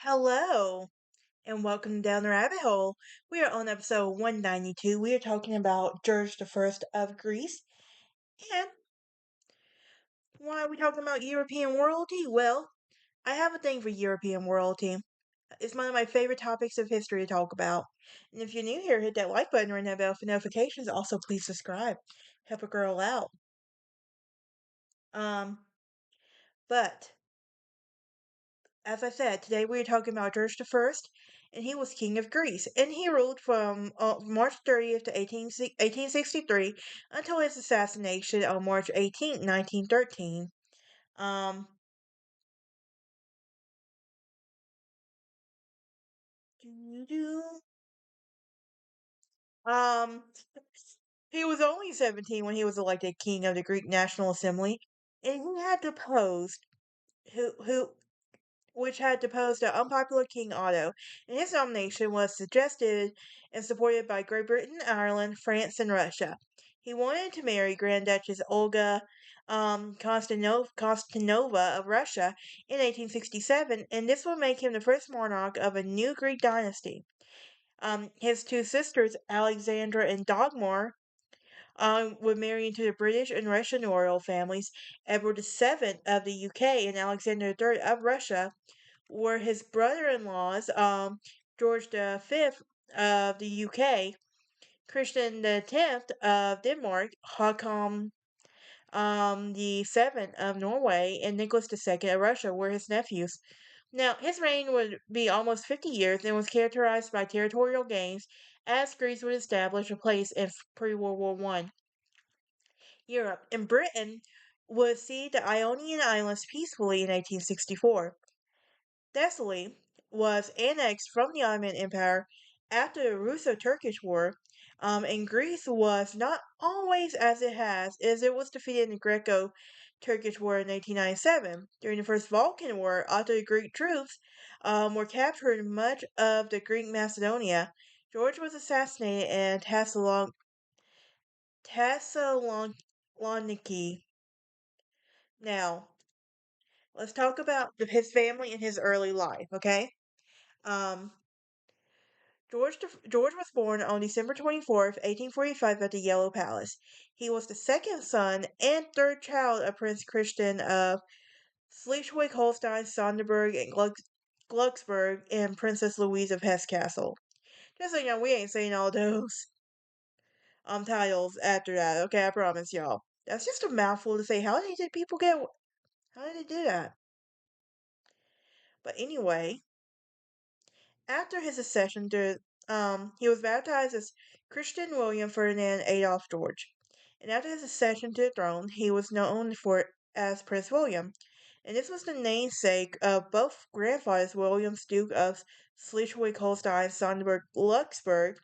Hello, and welcome down the rabbit hole. We are on episode 192. We are talking about George the First of Greece. And why are we talking about European royalty? Well, I have a thing for European royalty. It's one of my favorite topics of history to talk about. And if you're new here, hit that like button, ring that bell for notifications. Also, please subscribe. Help a girl out. Um, but as I said, today we are talking about George the First, and he was king of Greece, and he ruled from March 30th to 1863 until his assassination on March 18th, 1913. Um, doo-doo. um, he was only 17 when he was elected king of the Greek National Assembly, and he had deposed who which had deposed the unpopular King Otto, and his nomination was suggested and supported by Great Britain, Ireland, France, and Russia. He wanted to marry Grand Duchess Olga Konstantinova of Russia in 1867, and this would make him the first monarch of a new Greek dynasty. His two sisters, Alexandra and Dagmar, were married into the British and Russian royal families. Edward VII of the UK and Alexander III of Russia were his brother-in-laws, George V of the UK, Christian X of Denmark, Håkon the Seventh of Norway, and Nicholas II of Russia were his nephews. Now, his reign would be almost 50 years and was characterized by territorial gains as Greece would establish a place in pre-World War I Europe. And Britain would cede the Ionian Islands peacefully in 1864. Thessaly was annexed from the Ottoman Empire after the Russo-Turkish War, and Greece was not always as it was defeated in the Greco-Turkish War in 1897. During the First Balkan War, Otto-Greek troops were capturing much of the Greek Macedonia. George was assassinated in Thessaloniki. Now, let's talk about his family and his early life, okay? Um, George was born on December 24th, 1845 at the Yellow Palace. He was the second son and third child of Prince Christian of Schleswig-Holstein, Sonderburg, and Glucksburg, and Princess Louise of Hesse-Kassel. Just so you know, we ain't saying all those titles after that, okay? I promise y'all. That's just a mouthful to say. How did they do that? But anyway, after his accession he was baptized as Christian William Ferdinand Adolf George. And after his accession to the throne, he was known for as Prince William. And this was the namesake of both grandfathers, Williams, Duke of Schleswig-Holstein, Sonderburg, Luxembourg,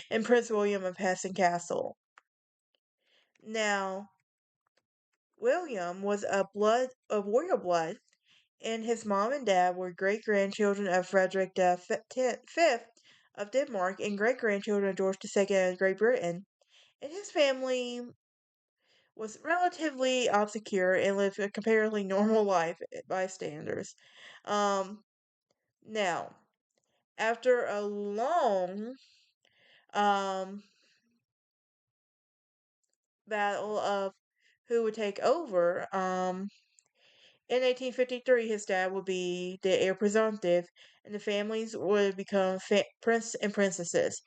and Prince William of Hessen-Kassel. Now, William was of royal blood, and his mom and dad were great grandchildren of Frederick V of Denmark and great grandchildren of George II of Great Britain. And his family was relatively obscure and lived a comparatively normal life by standards. Um, Now, after a long um, battle of who would take over, in 1853, his dad would be the heir presumptive, and the families would become prince and princesses.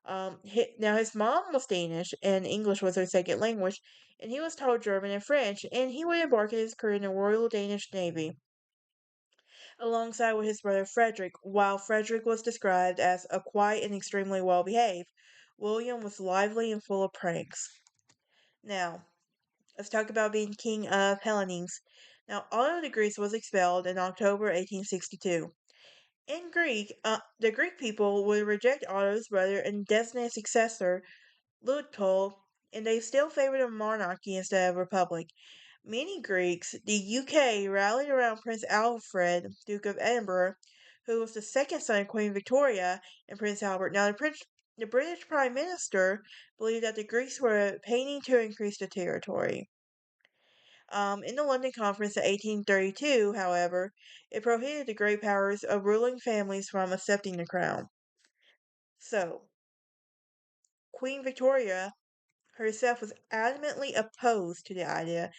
Now, his mom was Danish, and English was her second language, and he was taught German and French, and he would embark in his career in the Royal Danish Navy, alongside with his brother Frederick. While Frederick was described as a quiet and extremely well behaved, William was lively and full of pranks. Now, let's talk about being king of Hellenes. Now, Otto the Greek was expelled in October 1862. In the Greek people would reject Otto's brother and designated successor, Luitpold, and they still favored a monarchy instead of a republic. Many Greeks, the UK, rallied around Prince Alfred, Duke of Edinburgh, who was the second son of Queen Victoria and Prince Albert. Now, the British Prime Minister believed that the Greeks were painting to increase the territory. In the London Conference of 1832, however, it prohibited the great powers of ruling families from accepting the crown. So, Queen Victoria herself was adamantly opposed to the idea,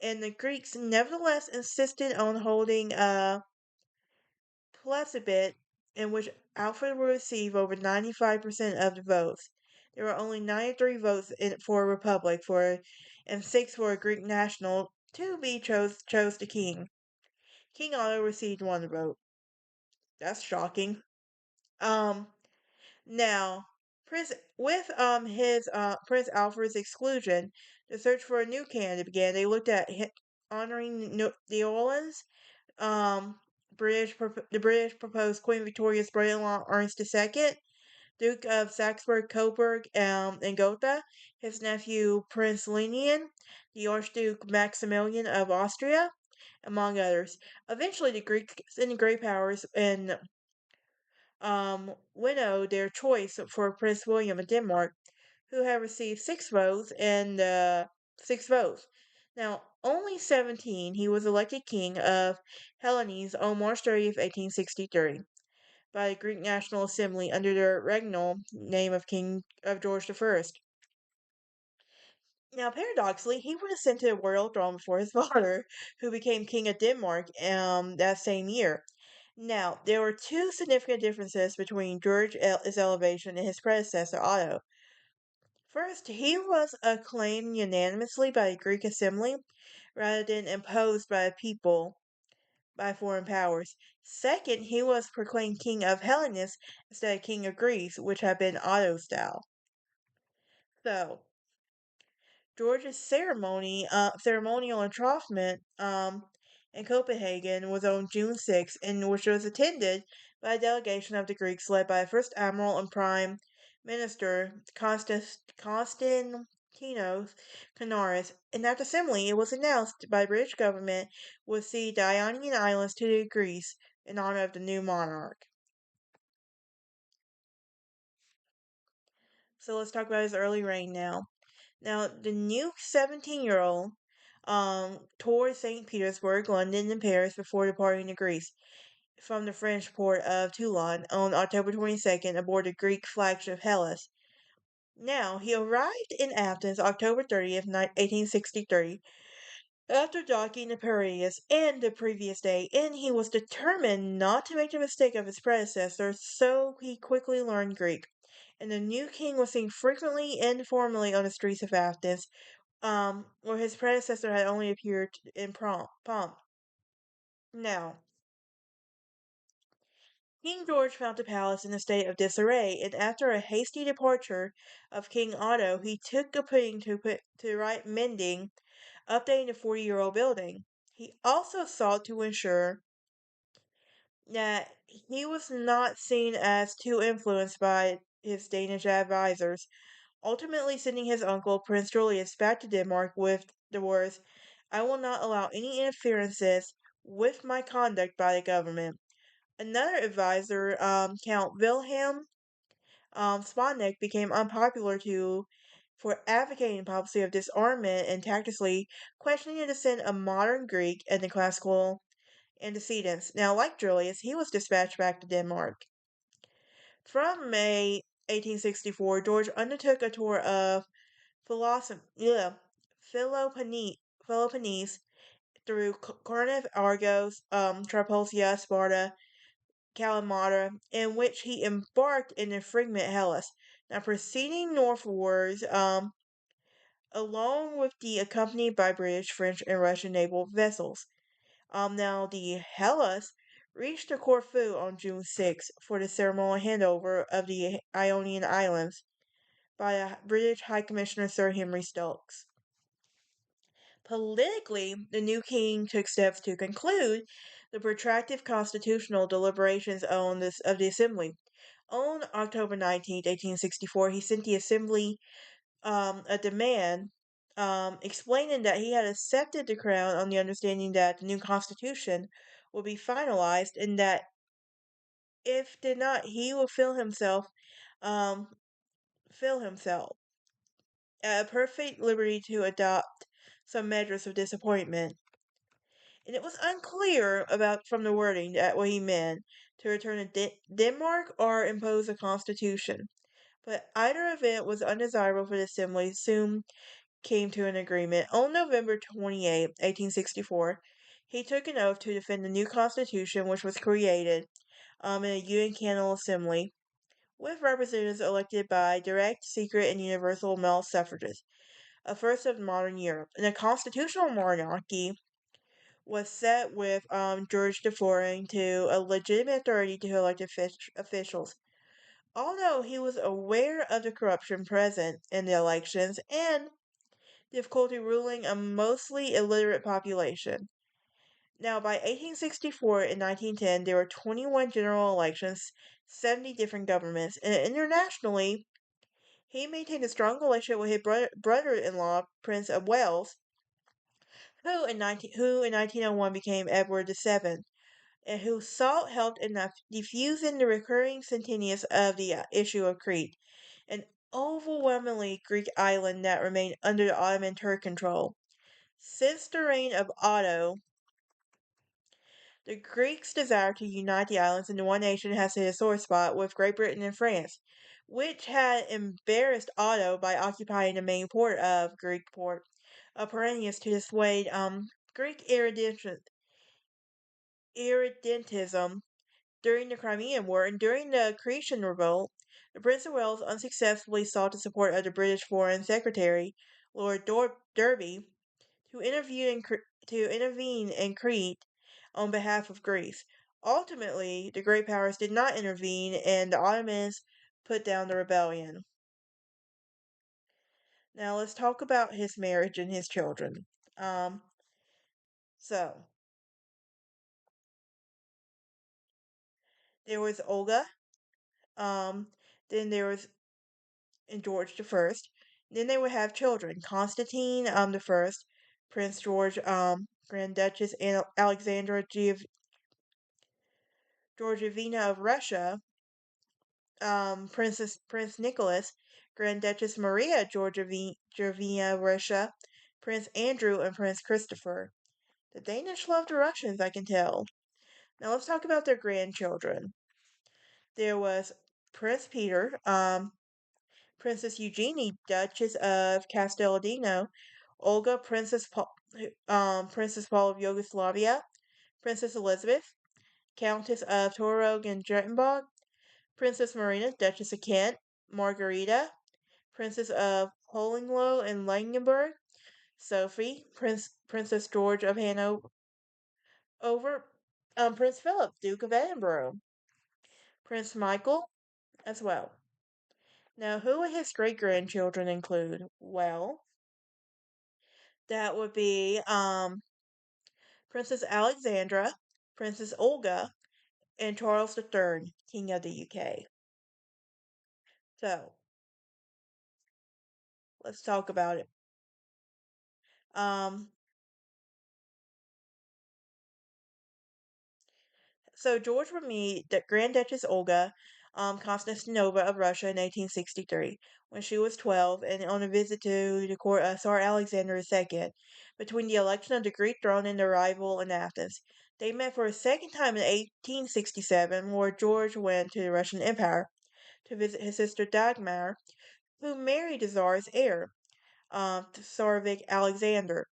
and the Greeks nevertheless insisted on holding a plebiscite in which Alfred would receive over 95% of the votes. There were only 93 votes for a republic and 6 for a Greek national to be chose the king. King Otto received 1 vote. That's shocking. Um Now, Prince with his Prince Alfred's exclusion, the search for a new candidate began. They looked at honoring New Orleans. The British proposed Queen Victoria's brother-in-law Ernst II, Duke of Saxburg, Coburg, and Gotha, his nephew Prince Leonin, the Archduke Maximilian of Austria, among others. Eventually, the Greeks and the Great Powers and winnowed their choice for Prince William of Denmark, who had received 6 votes and 6 votes. Now, only 17, he was elected king of Hellenes on March 30th, 1863, by the Greek National Assembly under the regnal name of King of George I. Now, paradoxically, he would ascend to the royal throne before his father, who became king of Denmark that same year. Now, there were 2 significant differences between George's elevation and his predecessor, Otto. First, he was acclaimed unanimously by the Greek assembly rather than imposed by the people by foreign powers. Second, he was proclaimed king of Hellenes instead of king of Greece, which had been Otto's style. So, George's ceremonial enthronement in Copenhagen was on June 6, and which was attended by a delegation of the Greeks led by First Admiral and Prime Minister Konstantinos Kanaris. In that assembly, it was announced by the British government would cede the Ionian Islands to Greece in honor of the new monarch. So let's talk about his early reign now. Now, the new 17-year-old toured St. Petersburg, London, and Paris before departing to Greece from the French port of Toulon on October 22nd aboard the Greek flagship Hellas. Now, he arrived in Athens October 30th, 1863, after docking at Piraeus and the previous day, and he was determined not to make the mistake of his predecessor, so he quickly learned Greek. And the new king was seen frequently and formally on the streets of Athens, where his predecessor had only appeared in pomp. Now, King George found the palace in a state of disarray, and after a hasty departure of King Otto, he took a pudding to right mending, updating the 40-year-old building. He also sought to ensure that he was not seen as too influenced by his Danish advisors, ultimately sending his uncle, Prince Julius, back to Denmark with the words, I will not allow any interferences with my conduct by the government. Another advisor, Count Wilhelm Spotnik, became unpopular too for advocating policy of disarmament and tactlessly questioning the descent of modern Greek and the classical antecedents. Now, like Julius, he was dispatched back to Denmark. From May 1864, George undertook a tour of Peloponnese through Corinth, Argos, Trapezulia, Sparta, Kalamata, in which he embarked in the frigate Hellas. Now, proceeding northwards, along with the accompanied by British, French, and Russian naval vessels. Now the Hellas reached the Corfu on June 6 for the ceremonial handover of the Ionian Islands by British High Commissioner Sir Henry Stokes. Politically, the new king took steps to conclude the protracted constitutional deliberations of the assembly. On October 19, 1864, he sent the assembly a demand explaining that he had accepted the crown on the understanding that the new constitution would be finalized and that if did not, he would fill himself at perfect liberty to adopt some measures of disappointment, and it was unclear about from the wording that what he meant to return to Denmark or impose a constitution. But either event was undesirable for the assembly. Soon came to an agreement. On November 28, 1864, he took an oath to defend the new constitution, which was created in a unicameral assembly with representatives elected by direct, secret, and universal male suffrages, a first of modern Europe. And the constitutional monarchy was set with George deferring to a legitimate authority to elect officials. Although he was aware of the corruption present in the elections and difficulty ruling a mostly illiterate population. Now, by 1864 and 1910, there were 21 general elections, 70 different governments, and internationally, he maintained a strong relationship with his brother-in-law, Prince of Wales, who in 1901 became Edward VII, and who sought help in diffusing the recurring sententious of the issue of Crete, an overwhelmingly Greek island that remained under the Ottoman Turk control. Since the reign of Otto, the Greeks' desire to unite the islands into one nation has hit a sore spot with Great Britain and France, which had embarrassed Otto by occupying the main port of Greek port of Piraeus to dissuade Greek irredentism during the Crimean War, and during the Cretan Revolt, the Prince of Wales unsuccessfully sought the support of the British Foreign Secretary, Lord Derby, to intervene in Crete on behalf of Greece. Ultimately, the great powers did not intervene, and the Ottomans put down the rebellion. Now let's talk about his marriage and his children. Um, so there was Olga. Um, then there was George the First. Then they would have children: Constantine the First, Prince George, Grand Duchess Alexandra Georgievna of Russia, Prince Nicholas, Grand Duchess Maria Georgievna of Russia, Prince Andrew, and Prince Christopher. The Danish loved the Russians, I can tell. Now let's talk about their grandchildren. There was Prince Peter, Princess Eugenie, Duchess of Castellodino, Olga, Princess Paul of Yugoslavia, Princess Elizabeth, Countess of Torog and Juttenbach, Princess Marina, Duchess of Kent, Margarita, Princess of Hohenlohe and Langenburg, Sophie, Princess George of Hanover, Prince Philip, Duke of Edinburgh, Prince Michael as well. Now, who would his great grandchildren include? Well, that would be Princess Alexandra, Princess Olga, and Charles III, King of the UK. So, let's talk about it. Um, so George would meet the Grand Duchess Olga Konstantinova of Russia in 1863 when she was 12 and on a visit to the court of Tsar Alexander II between the election of the Greek throne and the arrival in Athens. They met for a second time in 1867, where George went to the Russian Empire to visit his sister Dagmar, who married the Tsar's heir, Tsarevich Alexander.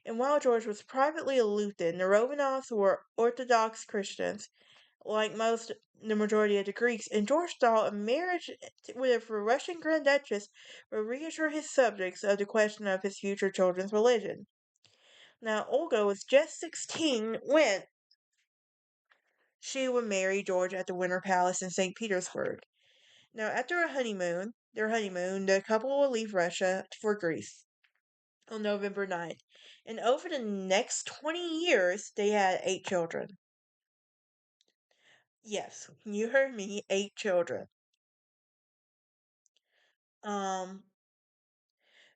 And while George was privately a Lutheran, the Romanovs were Orthodox Christians, like the majority of the Greeks, and George thought a marriage with a Russian Grand Duchess would reassure his subjects of the question of his future children's religion. Now, Olga was just 16 when she would marry George at the Winter Palace in St. Petersburg. Now, after their honeymoon, the couple would leave Russia for Greece on November 9th. And over the next 20 years, they had 8 children. Yes, you heard me, 8 children. Um,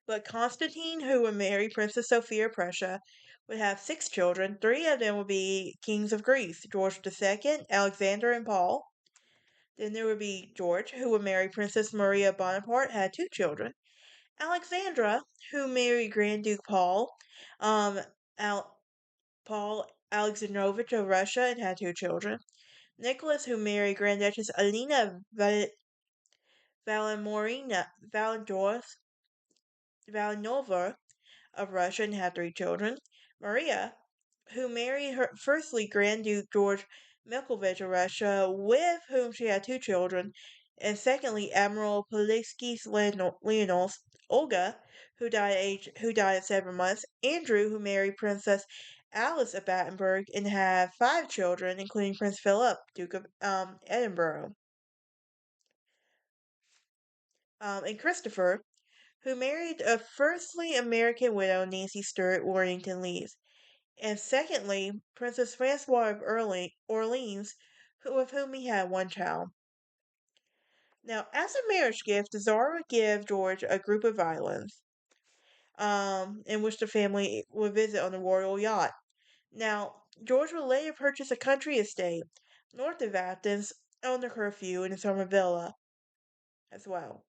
but Constantine, who would marry Princess Sophia of Prussia, would have 6 children. 3 of them would be kings of Greece: George II, Alexander, and Paul. Then there would be George, who would marry Princess Maria Bonaparte, had 2 children. Alexandra, who married Grand Duke Paul, um, Paul Alexandrovich of Russia and had two children. Nicholas, who married Grand Duchess Alina Valenmorina Valenova of Russia and had three children. Maria, who married her firstly Grand Duke George Milkovich of Russia, with whom she had two children, and secondly Admiral Politsky Leonov. Olga, who died at 7 months. Andrew, who married Princess Alice of Battenberg and had five children, including Prince Philip, Duke of Edinburgh. And Christopher, who married a firstly American widow, Nancy Stewart Warrington Lees, and secondly, Princess Francois of Orleans, with whom he had one child. Now, as a marriage gift, the Tsar would give George a group of islands, in which the family would visit on a royal yacht. Now, George would later purchase a country estate north of Athens on the Corfu in a summer villa as well.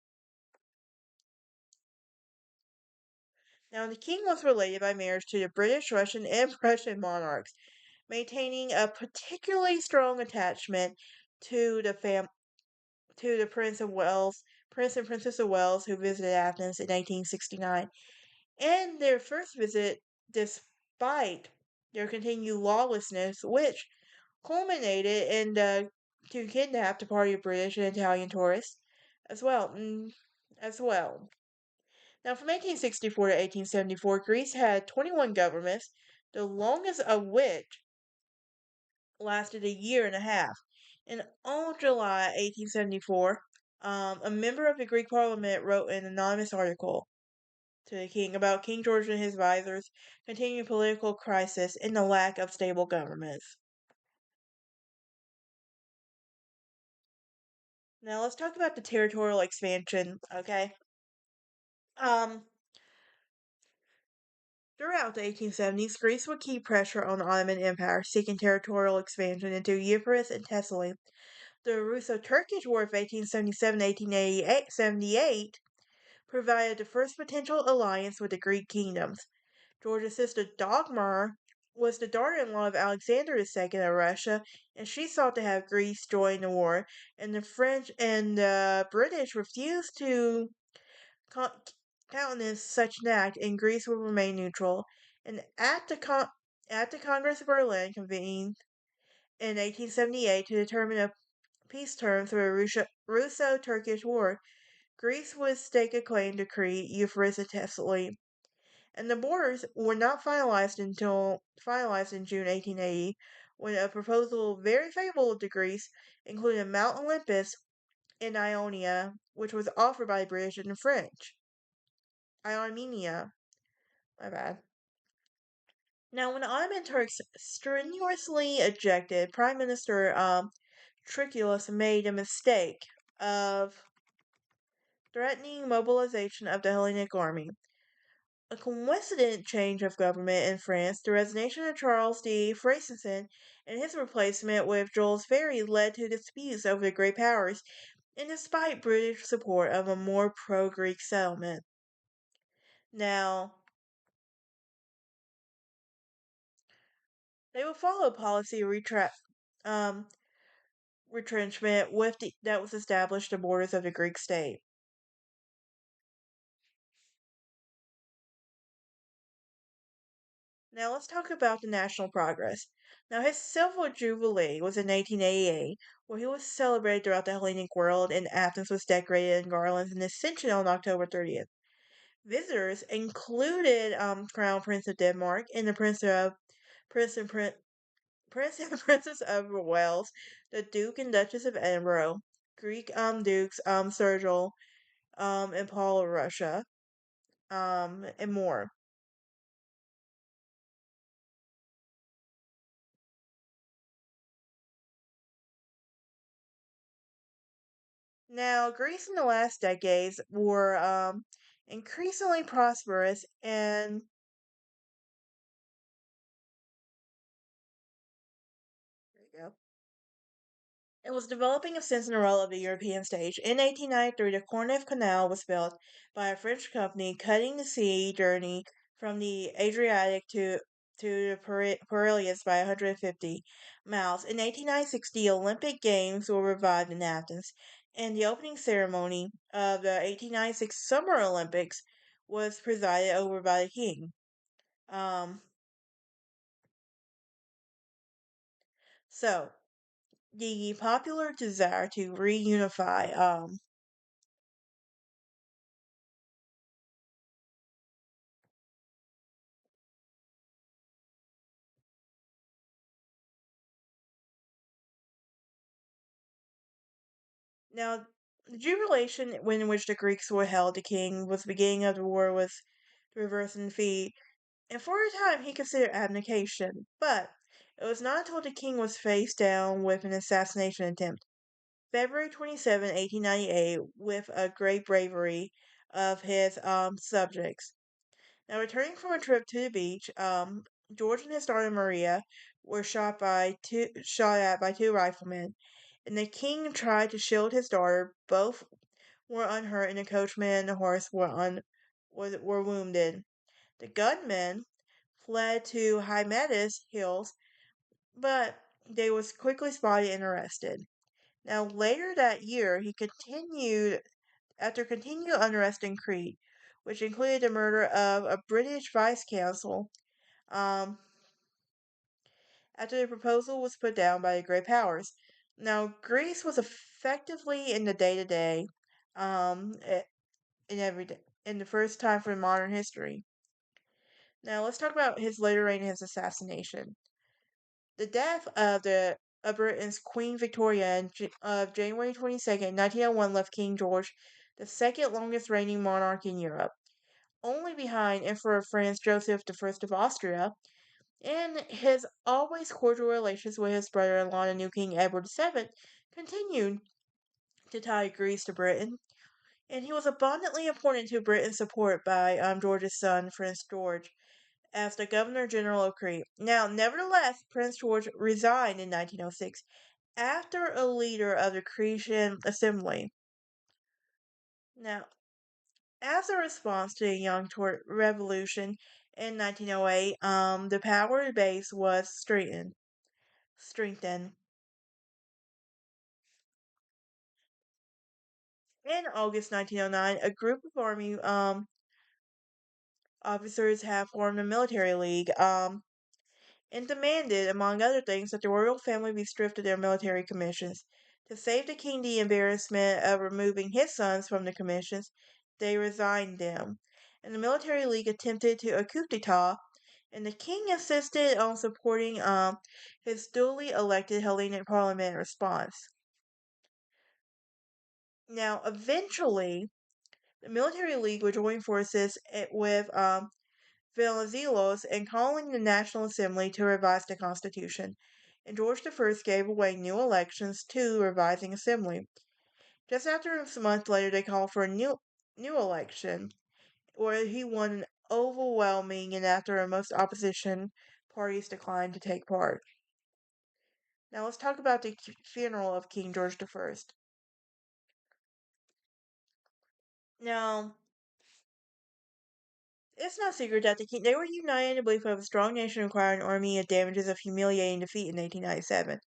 Now, the king was related by marriage to the British, Russian, and Prussian monarchs, maintaining a particularly strong attachment to the Prince and Princess of Wales, who visited Athens in 1869. And their first visit, despite their continued lawlessness, which culminated in to kidnap the party of British and Italian tourists as well. As well. Now, from 1864 to 1874, Greece had 21 governments, the longest of which lasted a year and a half. And on July 1874, a member of the Greek parliament wrote an anonymous article to the king about King George and his advisors' continuing political crisis and the lack of stable governments. Now let's talk about the territorial expansion, okay? Um, Throughout the 1870s, Greece would keep pressure on the Ottoman Empire, seeking territorial expansion into Euphrates and Thessaly. The Russo-Turkish War of 1877-1878 provided the first potential alliance with the Greek kingdoms. George's sister Dagmar was the daughter-in-law of Alexander II of Russia, and she sought to have Greece join the war, and the French and the British refused to countenance such an act, and Greece would remain neutral. And at the Congress of Berlin convened in 1878 to determine a peace terms for a Russo-Turkish war, Greece would stake a claim to Crete, Euphrates, and Thessaly, and the borders were not finalized in June 1880, when a proposal very favorable to Greece included Mount Olympus in Ionia, which was offered by the British and the French. Ionia, my bad. Now, when the Ottoman Turks strenuously ejected, Prime Minister Tricculus made a mistake of threatening mobilization of the Hellenic army. A coincident change of government in France, the resignation of Charles de Fronsac and his replacement with Jules Ferry led to disputes over the great powers, and despite British support of a more pro-Greek settlement. Now, they would follow a policy of um, retrenchment that was established the borders of the Greek state. Now let's talk about the national progress. Now his silver jubilee was in 1888, where he was celebrated throughout the Hellenic world, and Athens was decorated in garlands and ascension on October 30th. Visitors included Crown Prince of Denmark and the Prince and Prince, Prince and Princess of Wales, the Duke and Duchess of Edinburgh, Greek Dukes Sergil and Paul of Russia, and more. Now, Greece in the last decades were increasingly prosperous, and there you go. It was developing a Cinderella of the European stage. In 1893, the Cornef Canal was built by a French company, cutting the sea journey from the Adriatic to the Piraeus by 150 miles. In 1896, the Olympic Games were revived in Athens, and the opening ceremony of the 1896 Summer Olympics was presided over by the king. Um, so, the popular desire to reunify now, the jubilation in which the Greeks were held the king was the beginning of the war with the reverse defeat, and for a time he considered abdication. But it was not until the king was faced down with an assassination attempt, February 27, 1898, with a great bravery of his subjects. Now, returning from a trip to the beach, George and his daughter Maria were shot at by two riflemen, and the king tried to shield his daughter. Both were unhurt, and the coachman and the horse were wounded. The gunmen fled to Hymettus Hills, but they was quickly spotted and arrested. Now, later that year, he continued after continued unrest in Crete, which included the murder of a British vice consul. Um, after the proposal was put down by the great powers. Now, Greece was effectively in the day to day, in every day, in the first time for modern history. Now, let's talk about his later reign and his assassination. The death of Britain's Queen Victoria of January 22nd, 1901, left King George the second longest reigning monarch in Europe, only behind Emperor Franz Joseph I of Austria, and his always cordial relations with his brother-in-law, the new King Edward VII, continued to tie Greece to Britain, and he was abundantly important to Britain's support by George's son, Prince George, as the Governor General of Crete. Now, nevertheless, Prince George resigned in 1906 after a leader of the Cretan Assembly. Now, as a response to the Young Turk Revolution in 1908, the power base was strengthened. In August 1909, a group of army officers have formed a military league and demanded, among other things, that the royal family be stripped of their military commissions. To save the king the embarrassment of removing his sons from the commissions, they resigned them. And the military league attempted to a coup d'etat, and the king insisted on supporting his duly elected Hellenic parliament in response. Now, eventually, the military league would join forces with Venizelos in calling the National Assembly to revise the Constitution, and George I gave away new elections to the revising assembly. Just after a month later, they called for a new election, where he won an overwhelming, and after most opposition parties declined to take part. Now let's talk about the funeral of King George I. Now, it's no secret that they were united in the belief of a strong nation requiring an army of damages of humiliating defeat in 1897.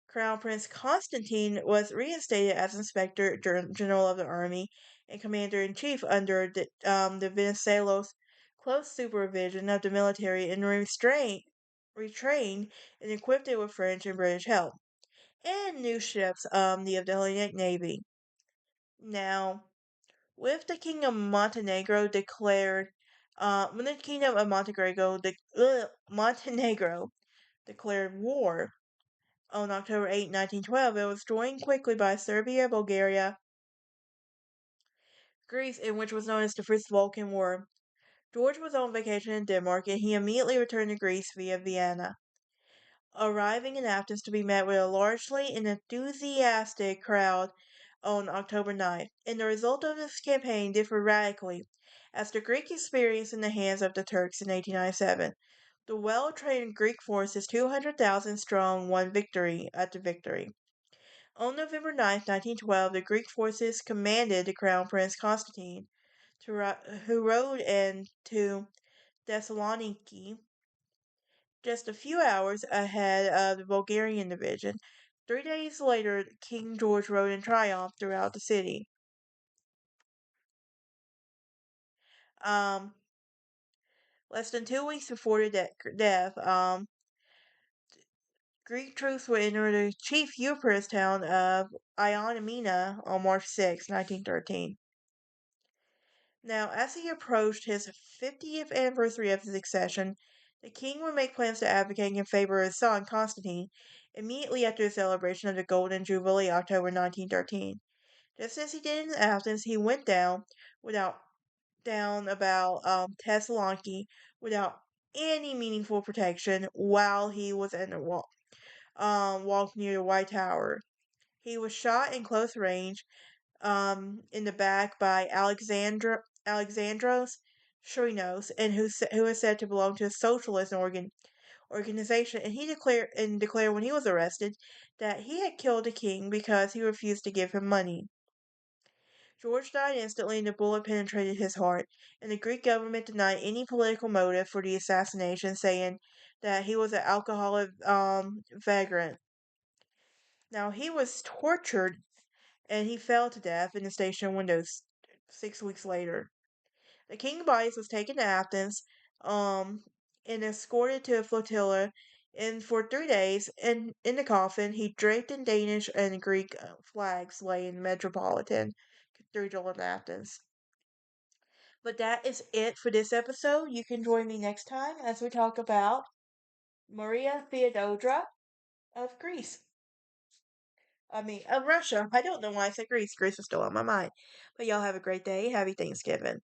Crown Prince Constantine was reinstated as Inspector General of the Army and Commander in Chief under the Venizelos' close supervision of the military and retrained and equipped it with French and British help and new ships of the Hellenic Navy. Now, with the King of Montenegro declared, when the Kingdom of Montenegro declared war on October 8, 1912, it was joined quickly by Serbia, Bulgaria, Greece, in which was known as the First Balkan War. George was on vacation in Denmark, and he immediately returned to Greece via Vienna, arriving in Athens to be met with a largely enthusiastic crowd on October 9th. And the result of this campaign differed radically, as the Greek experience in the hands of the Turks in 1897. The well trained Greek forces, 200,000 strong, won victory after victory. On November 9th, 1912, the Greek forces commanded the Crown Prince Constantine, who rode into Thessaloniki just a few hours ahead of the Bulgarian division. 3 days later, King George rode in triumph throughout the city. Um, Less than 2 weeks before the death, Greek troops would enter the chief Euphrates town of Ioannina on March 6, 1913. Now, as he approached his 50th anniversary of his accession, the king would make plans to advocate in favor of his son, Constantine, immediately after the celebration of the Golden Jubilee, October 1913. Just as he did in Athens, he went down about Thessaloniki without any meaningful protection while he was in the walk near the White Tower. He was shot in close range in the back by Alexandros Shrinos, and who is said to belong to a socialist organization. And he declared when he was arrested that he had killed the king because he refused to give him money. George died instantly, and the bullet penetrated his heart. And the Greek government denied any political motive for the assassination, saying that he was an alcoholic vagrant. Now he was tortured and he fell to death in the station windows 6 weeks later. The king's body was taken to Athens and escorted to a flotilla. And for 3 days, in the coffin, he draped in Danish and Greek flags lay in the Metropolitan Cathedral in Athens. But that is it for this episode. You can join me next time as we talk about Maria Theodora of Greece. Of Russia. I don't know why I said Greece. Greece is still on my mind. But y'all have a great day. Happy Thanksgiving.